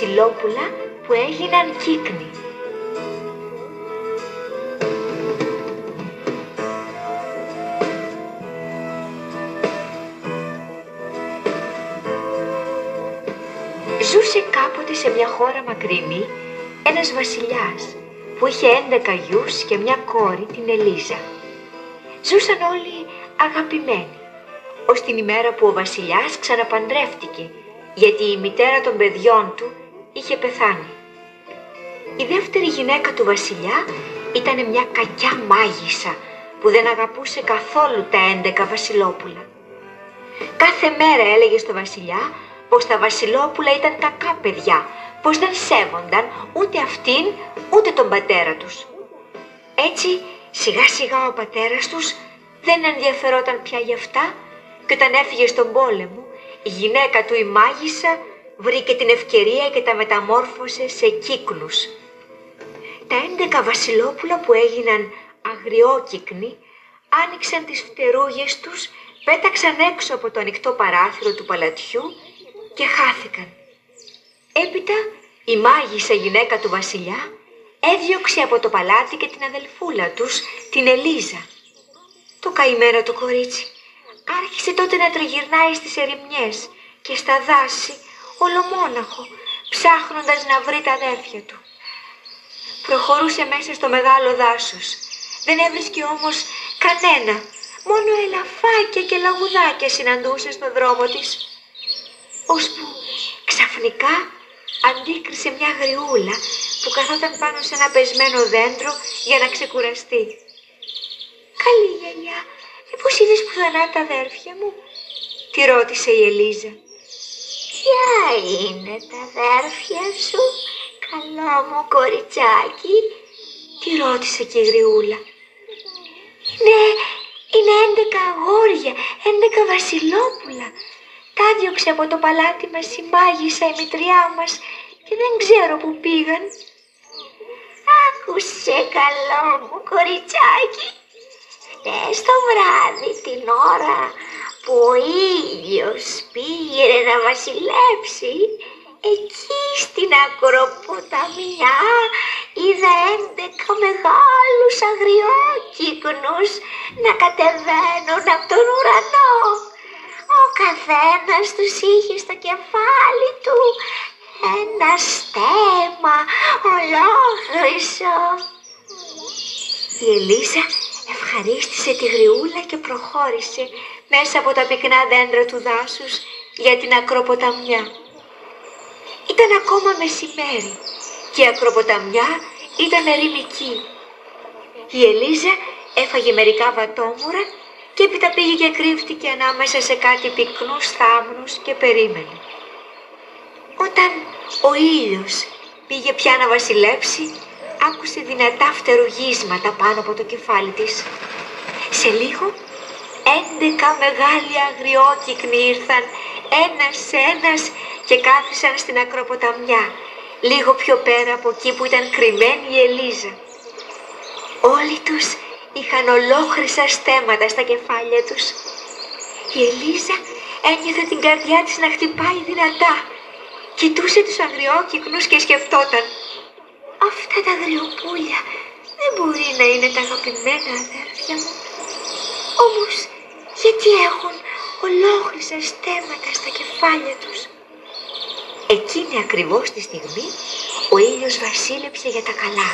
βασιλόπουλα που έγιναν κύκνοι. Ζούσε κάποτε σε μια χώρα μακρινή ένας βασιλιάς που είχε 11 γιους και μια κόρη, την Ελίζα. Ζούσαν όλοι αγαπημένοι, ως την ημέρα που ο βασιλιάς ξαναπαντρεύτηκε, γιατί η μητέρα των παιδιών του είχε πεθάνει. Η δεύτερη γυναίκα του βασιλιά ήταν μια κακιά μάγισσα που δεν αγαπούσε καθόλου τα 11 βασιλόπουλα. Κάθε μέρα έλεγε στο βασιλιά πως τα βασιλόπουλα ήταν κακά παιδιά, πως δεν σέβονταν ούτε αυτήν ούτε τον πατέρα τους. Έτσι σιγά σιγά ο πατέρας τους δεν ενδιαφερόταν πια γι' αυτά και όταν έφυγε στον πόλεμο η γυναίκα του η μάγισσα βρήκε την ευκαιρία και τα μεταμόρφωσε σε κύκνους. Τα 11 βασιλόπουλα που έγιναν αγριόκυκνοι άνοιξαν τις φτερούγες τους, πέταξαν έξω από το ανοιχτό παράθυρο του παλατιού και χάθηκαν. Έπειτα η μάγισσα γυναίκα του βασιλιά έδιωξε από το παλάτι και την αδελφούλα τους, την Ελίζα. Το καημένο το κορίτσι άρχισε τότε να τριγυρνάει στις ερημιές και στα δάση ολομόναχο, ψάχνοντας να βρει τα αδέρφια του. Προχωρούσε μέσα στο μεγάλο δάσος. Δεν έβρισκε όμως κανένα, μόνο ελαφάκια και λαγουδάκια συναντούσε στο δρόμο της. Ώσπου ξαφνικά αντίκρισε μια γριούλα που καθόταν πάνω σε ένα πεσμένο δέντρο για να ξεκουραστεί. «Καλή γενιά, πώς είδες πουθενά τα αδέρφια μου?» τη ρώτησε η Ελίζα. «Ποια είναι τα αδέρφια σου, καλό μου κοριτσάκι?» τη ρώτησε και η γριούλα. Είναι 11 αγόρια, 11 βασιλόπουλα. Τα διώξε από το παλάτι μας η μάγισσα η μητριά μας και δεν ξέρω που πήγαν». «Άκουσε καλό μου κοριτσάκι, χτες το βράδυ την ώρα που ο ήλιος πήγε να βασιλέψει, εκεί στην ακροποταμιά είδα 11 μεγάλους αγριόκυκνους να κατεβαίνουν από τον ουρανό. Ο καθένας τους είχε στο κεφάλι του ένα στέμμα ολόχρυσο». Η Ελίζα ευχαρίστησε τη γριούλα και προχώρησε μέσα από τα πυκνά δέντρα του δάσους για την ακροποταμιά. Ήταν ακόμα μεσημέρι και η ακροποταμιά ήταν ερημική. Η Ελίζα έφαγε μερικά βατόμουρα και έπειτα πήγε και κρύφτηκε ανάμεσα σε κάτι πυκνούς θάμνους και περίμενε. Όταν ο ήλιος πήγε πια να βασιλέψει, άκουσε δυνατά φτερουγίσματα πάνω από το κεφάλι της. Σε λίγο 11 μεγάλοι αγριόκυκνοι ήρθαν ένας και κάθισαν στην ακροποταμιά, λίγο πιο πέρα από εκεί που ήταν κρυμμένη η Ελίζα. Όλοι τους είχαν ολόχρυσα στέμματα στα κεφάλια τους. Η Ελίζα ένιωθε την καρδιά της να χτυπάει δυνατά. Κοιτούσε τους αγριόκυκνους και σκεφτόταν, αυτά τα αγριοπούλια δεν μπορεί να είναι τα αγαπημένα αδέρφια μου. Όμως γιατί έχουν ολόχρυσα στέμματα στα κεφάλια τους? Εκείνη ακριβώς τη στιγμή ο ήλιος βασίλεψε για τα καλά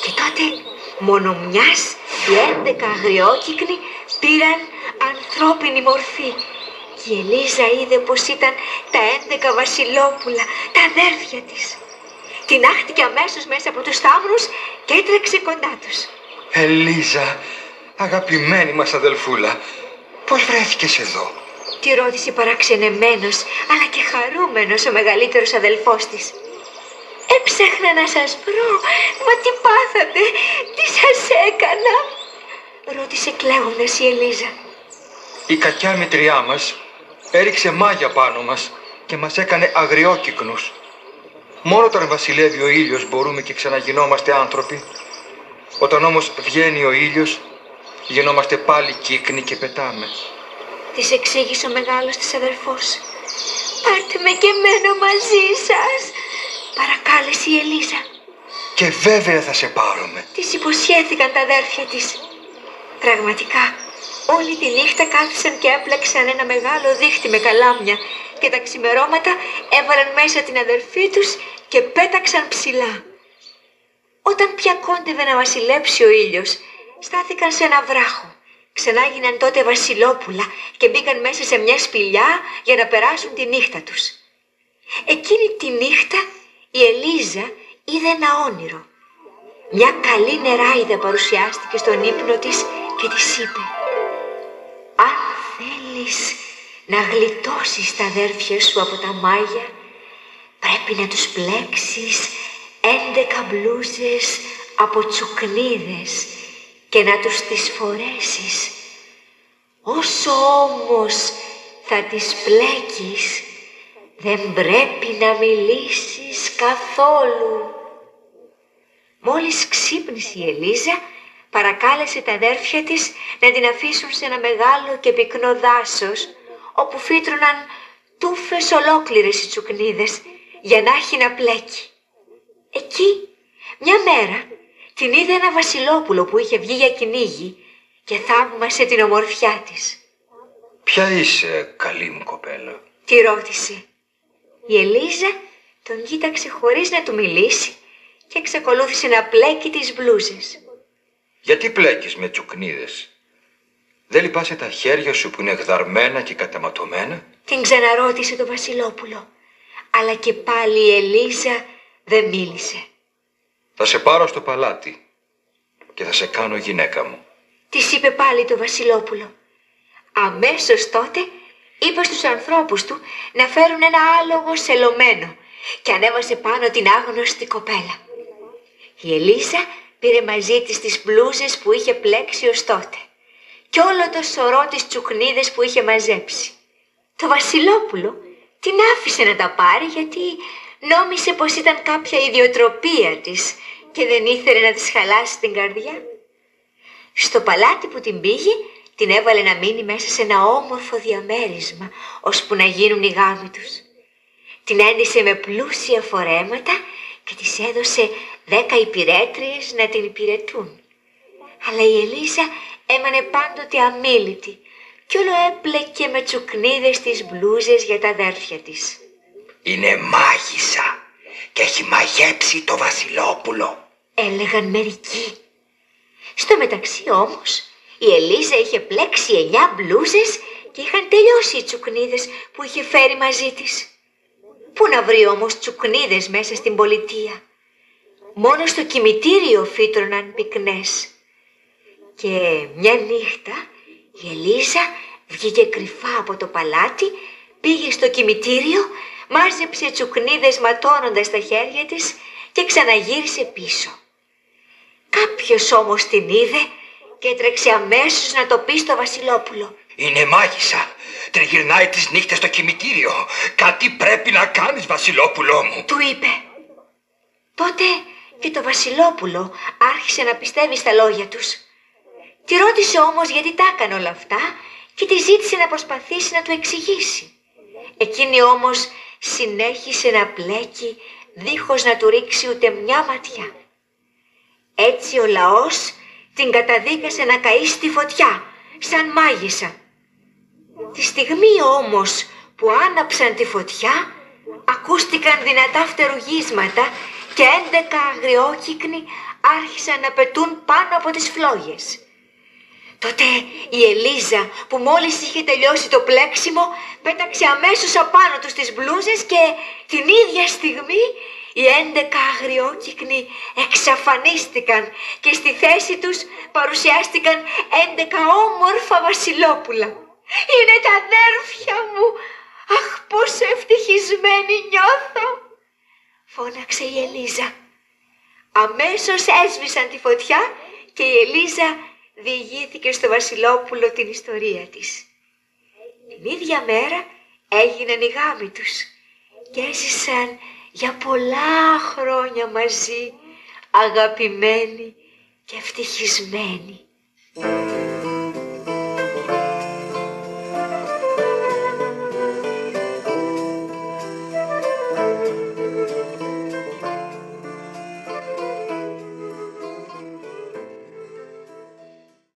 και τότε μόνο μιας οι 11 αγριόκυκνοι πήραν ανθρώπινη μορφή και η Ελίζα είδε πως ήταν τα 11 βασιλόπουλα, τα αδέρφια της. Την άχτηκε αμέσως μέσα από τους θάμνους και έτρεξε κοντά τους. «Ελίζα, αγαπημένη μας αδελφούλα, πώς βρέθηκες εδώ?» τη ρώτησε παραξενεμένος αλλά και χαρούμενος ο μεγαλύτερος αδελφός της. «Έψαχνα να σας βρω, μα τι πάθατε, τι σας έκανα?» ρώτησε κλαίγοντας η Ελίζα. «Η κακιά μητριά μας έριξε μάγια πάνω μας και μας έκανε αγριόκυκνους. Μόνο όταν βασιλεύει ο ήλιος μπορούμε και ξαναγινόμαστε άνθρωποι. Όταν όμως βγαίνει ο ήλιος, γινόμαστε πάλι κύκνοι και πετάμε», της εξήγησε ο μεγάλος της αδερφός. «Πάρτε με και εμένα μαζί σας», παρακάλεσε η Ελίζα. Και βέβαια θα σε πάρουμε. Της υποσχέθηκαν τα αδέρφια της. Πραγματικά, όλη τη νύχτα κάθισαν και έπλεξαν ένα μεγάλο δίχτυ με καλάμια και τα ξημερώματα έβαλαν μέσα την αδερφή τους και πέταξαν ψηλά. Όταν πια κόντευε να βασιλέψει ο ήλιος, στάθηκαν σε ένα βράχο. Ξανά γίναν τότε βασιλόπουλα και μπήκαν μέσα σε μια σπηλιά για να περάσουν τη νύχτα τους. Εκείνη τη νύχτα η Ελίζα είδε ένα όνειρο. Μια καλή νεράιδα παρουσιάστηκε στον ύπνο της και της είπε: «Αν θέλεις να γλιτώσεις τα αδέρφια σου από τα μάγια, πρέπει να τους πλέξεις 11 μπλούζες από τσουκνίδες και να τους τις φορέσεις. Όσο όμως θα τις πλέκεις, δεν πρέπει να μιλήσεις καθόλου». Μόλις ξύπνησε η Ελίζα, παρακάλεσε τα αδέρφια της να την αφήσουν σε ένα μεγάλο και πυκνό δάσος, όπου φύτρωναν τούφες ολόκληρες οι τσουκνίδες για να έχει να πλέκει. Εκεί, μια μέρα, την είδε ένα βασιλόπουλο που είχε βγει για κυνήγι και θαύμασε την ομορφιά της. «Ποια είσαι, καλή μου κοπέλα?» τη ρώτησε. Η Ελίζα τον κοίταξε χωρίς να του μιλήσει και εξακολούθησε να πλέκει τις μπλούζες. «Γιατί πλέκεις με τσουκνίδες? Δεν λυπάσαι τα χέρια σου που είναι γδαρμένα και καταματωμένα?» την ξαναρώτησε το βασιλόπουλο, αλλά και πάλι η Ελίζα δεν μίλησε. «Θα σε πάρω στο παλάτι και θα σε κάνω γυναίκα μου», της είπε πάλι το βασιλόπουλο. Αμέσως τότε είπε στους ανθρώπους του να φέρουν ένα άλογο σελωμένο και ανέβασε πάνω την άγνωστη κοπέλα. Η Ελίζα πήρε μαζί της τις μπλούζες που είχε πλέξει ως τότε και όλο το σωρό της τσουκνίδες που είχε μαζέψει. Το βασιλόπουλο την άφησε να τα πάρει γιατί νόμισε πως ήταν κάποια ιδιοτροπία της και δεν ήθελε να της χαλάσει την καρδιά. Στο παλάτι που την πήγε, την έβαλε να μείνει μέσα σε ένα όμορφο διαμέρισμα, ώσπου να γίνουν οι γάμοι τους. Την έντυσε με πλούσια φορέματα και της έδωσε 10 υπηρέτριες να την υπηρετούν. Αλλά η Ελίζα έμανε πάντοτε αμίλητη κι όλο έπλεκε με τσουκνίδες τις μπλούζες για τα αδέρφια της. «Είναι μάγισσα και έχει μαγέψει το βασιλόπουλο», έλεγαν μερικοί. Στο μεταξύ όμως, η Ελίζα είχε πλέξει 9 μπλούζες και είχαν τελειώσει οι τσουκνίδες που είχε φέρει μαζί της. Πού να βρει όμως τσουκνίδες μέσα στην πολιτεία? Μόνο στο κημητήριο φύτρωναν πυκνές. Και μια νύχτα η Ελίζα βγήκε κρυφά από το παλάτι, πήγε στο κημητήριο, μάζεψε τσουκνίδες ματώνοντας τα χέρια της και ξαναγύρισε πίσω. Κάποιος όμως την είδε και έτρεξε αμέσως να το πει στο βασιλόπουλο. «Είναι μάγισσα, τριγυρνάει τις νύχτες στο κημητήριο. Κάτι πρέπει να κάνεις, βασιλόπουλό μου», του είπε. Τότε και το βασιλόπουλο άρχισε να πιστεύει στα λόγια τους. Τη ρώτησε όμως γιατί τα έκανε όλα αυτά και τη ζήτησε να προσπαθήσει να του εξηγήσει. Εκείνη όμως συνέχισε να πλέκει δίχως να του ρίξει ούτε μια ματιά. Έτσι ο λαός την καταδίκασε να καεί στη φωτιά, σαν μάγισσα. Τη στιγμή όμως που άναψαν τη φωτιά, ακούστηκαν δυνατά φτερουγίσματα και 11 αγριόκυκνοι άρχισαν να πετούν πάνω από τις φλόγες. Τότε η Ελίζα, που μόλις είχε τελειώσει το πλέξιμο, πέταξε αμέσως απάνω τους τις μπλούζες και την ίδια στιγμή οι 11 αγριόκυκνοι εξαφανίστηκαν και στη θέση τους παρουσιάστηκαν 11 όμορφα βασιλόπουλα. «Είναι τα αδέρφια μου! Αχ, πόσο ευτυχισμένη νιώθω!» φώναξε η Ελίζα. Αμέσως έσβησαν τη φωτιά και η Ελίζα διηγήθηκε στο βασιλόπουλο την ιστορία της. Την ίδια μέρα έγιναν οι γάμοι τους και έζησαν για πολλά χρόνια μαζί, αγαπημένοι και ευτυχισμένοι.